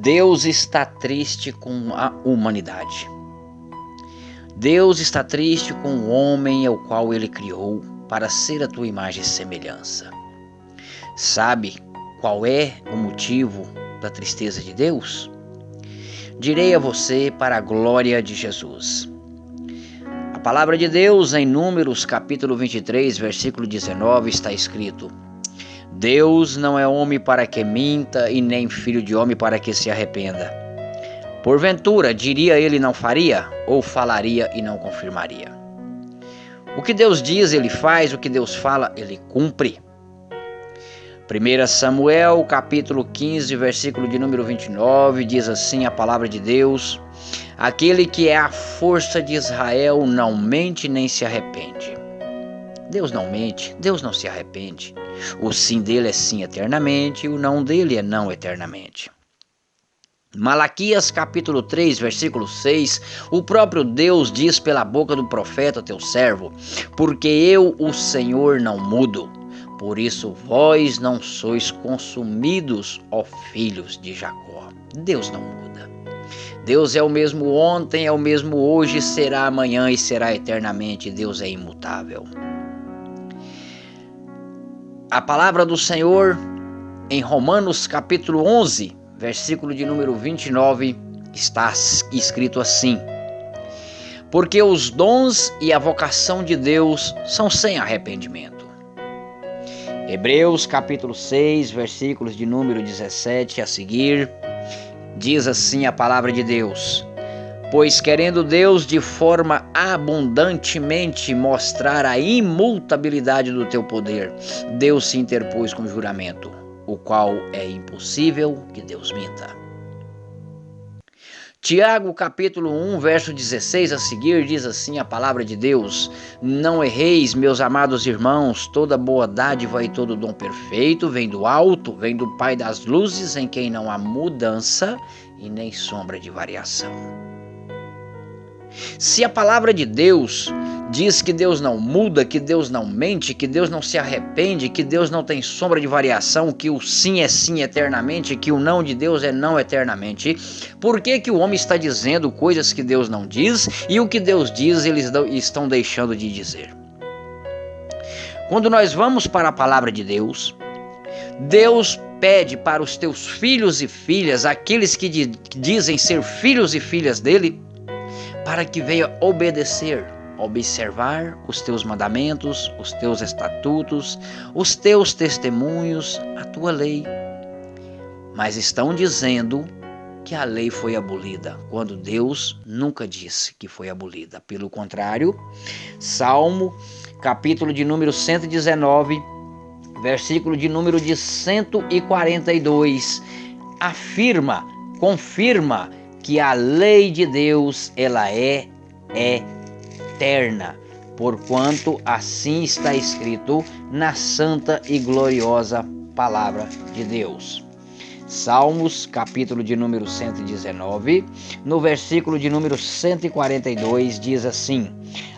Deus está triste com a humanidade. Deus está triste com o homem ao qual Ele criou para ser a tua imagem e semelhança. Sabe qual é o motivo da tristeza de Deus? Direi a você para a glória de Jesus. A palavra de Deus em Números capítulo 23, versículo 19 está escrito: Deus não é homem para que minta, e nem filho de homem para que se arrependa. Porventura, diria ele não faria, ou falaria e não confirmaria? O que Deus diz, Ele faz, o que Deus fala, Ele cumpre. 1 Samuel, capítulo 15, versículo de número 29, diz assim a palavra de Deus: Aquele que é a força de Israel não mente nem se arrepende. Deus não mente, Deus não se arrepende. O sim dele é sim eternamente, e o não dele é não eternamente. Malaquias capítulo 3, versículo 6, o próprio Deus diz pela boca do profeta teu servo: Porque eu, o Senhor, não mudo, por isso vós não sois consumidos, ó filhos de Jacó. Deus não muda. Deus é o mesmo ontem, é o mesmo hoje, será amanhã e será eternamente. Deus é imutável. A palavra do Senhor em Romanos capítulo 11, versículo de número 29, está escrito assim: Porque os dons e a vocação de Deus são sem arrependimento. Hebreus capítulo 6, versículos de número 17 a seguir, diz assim a palavra de Deus: Pois querendo Deus de forma abundantemente mostrar a imutabilidade do teu poder, Deus se interpôs com juramento, o qual é impossível que Deus minta. Tiago capítulo 1, verso 16 a seguir, diz assim a palavra de Deus: Não erreis, meus amados irmãos, toda boa dádiva e todo dom perfeito vem do alto, vem do Pai das luzes, em quem não há mudança e nem sombra de variação. Se a palavra de Deus diz que Deus não muda, que Deus não mente, que Deus não se arrepende, que Deus não tem sombra de variação, que o sim é sim eternamente, que o não de Deus é não eternamente, por que o homem está dizendo coisas que Deus não diz e o que Deus diz eles estão deixando de dizer? Quando nós vamos para a palavra de Deus, Deus pede para os teus filhos e filhas, aqueles que dizem ser filhos e filhas dele, para que venha obedecer, observar os teus mandamentos, os teus estatutos, os teus testemunhos, a tua lei. Mas estão dizendo que a lei foi abolida, quando Deus nunca disse que foi abolida. Pelo contrário, Salmo, capítulo de número 119, versículo de número de 142, afirma, confirma que a lei de Deus, ela é eterna, porquanto assim está escrito na santa e gloriosa palavra de Deus. Salmos, capítulo de número 119, no versículo de número 142, diz assim: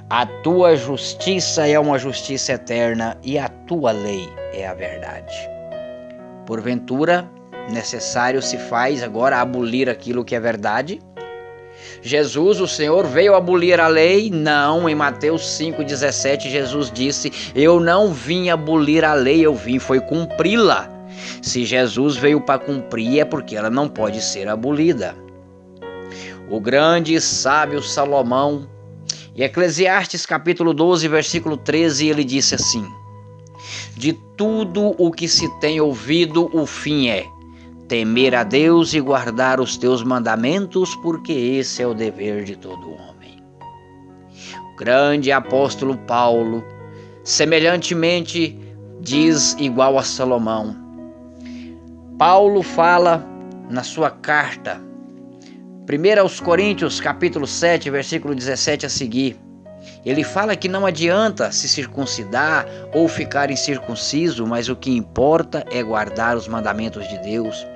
A tua justiça é uma justiça eterna e a tua lei é a verdade. Porventura, necessário se faz agora abolir aquilo que é verdade? Jesus, o Senhor, veio abolir a lei? Não, em Mateus 5,17, Jesus disse: Eu não vim abolir a lei, eu vim foi cumpri-la. Se Jesus veio para cumprir, é porque ela não pode ser abolida. O grande e sábio Salomão, em Eclesiastes capítulo 12, versículo 13, ele disse assim: De tudo o que se tem ouvido, o fim é temer a Deus e guardar os teus mandamentos, porque esse é o dever de todo homem. O grande apóstolo Paulo, semelhantemente, diz igual a Salomão. Paulo fala na sua carta, 1 aos Coríntios, capítulo 7, versículo 17 a seguir. Ele fala que não adianta se circuncidar ou ficar incircunciso, mas o que importa é guardar os mandamentos de Deus.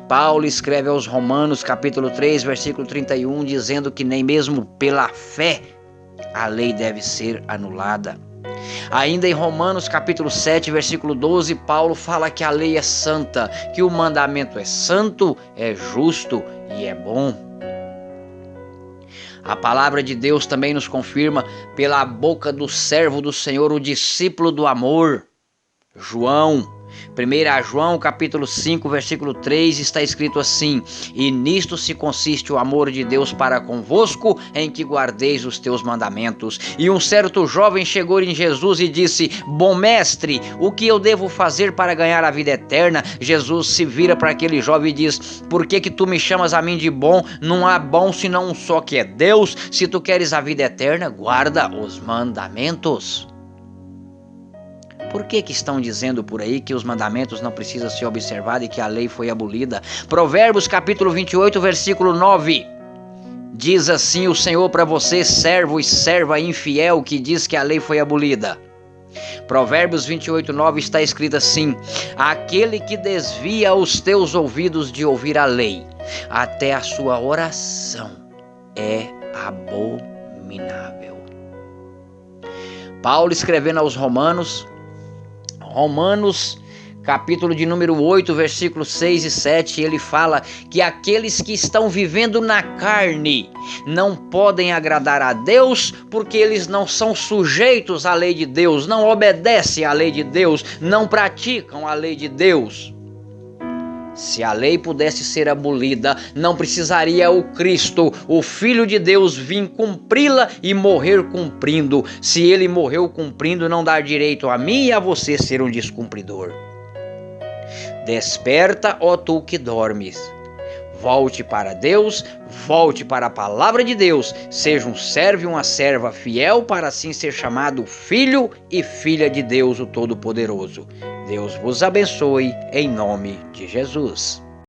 Paulo escreve aos Romanos, capítulo 3, versículo 31, dizendo que nem mesmo pela fé a lei deve ser anulada. Ainda em Romanos capítulo 7, versículo 12, Paulo fala que a lei é santa, que o mandamento é santo, é justo e é bom. A palavra de Deus também nos confirma pela boca do servo do Senhor, o discípulo do amor, João. 1 João capítulo 5, versículo 3 está escrito assim: e nisto se consiste o amor de Deus para convosco, em que guardeis os teus mandamentos. E um certo jovem chegou em Jesus e disse: bom mestre, o que eu devo fazer para ganhar a vida eterna? Jesus se vira para aquele jovem e diz: por que tu me chamas a mim de bom? Não há bom senão um só, que é Deus. Se tu queres a vida eterna, guarda os mandamentos. Por que estão dizendo por aí que os mandamentos não precisam ser observados e que a lei foi abolida? Provérbios capítulo 28, versículo 9. Diz assim o Senhor para você, servo e serva infiel, que diz que a lei foi abolida. Provérbios 28, 9 está escrito assim: aquele que desvia os teus ouvidos de ouvir a lei, até a sua oração é abominável. Paulo escrevendo aos Romanos capítulo de número 8, versículos 6 e 7, ele fala que aqueles que estão vivendo na carne não podem agradar a Deus, porque eles não são sujeitos à lei de Deus, não obedecem à lei de Deus, não praticam a lei de Deus. Se a lei pudesse ser abolida, não precisaria o Cristo, o Filho de Deus, vir cumpri-la e morrer cumprindo. Se ele morreu cumprindo, não dá direito a mim e a você ser um descumpridor. Desperta, ó tu que dormes. Volte para Deus, volte para a palavra de Deus. Seja um servo e uma serva fiel, para assim ser chamado filho e filha de Deus, o Todo-Poderoso. Deus vos abençoe, em nome de Jesus.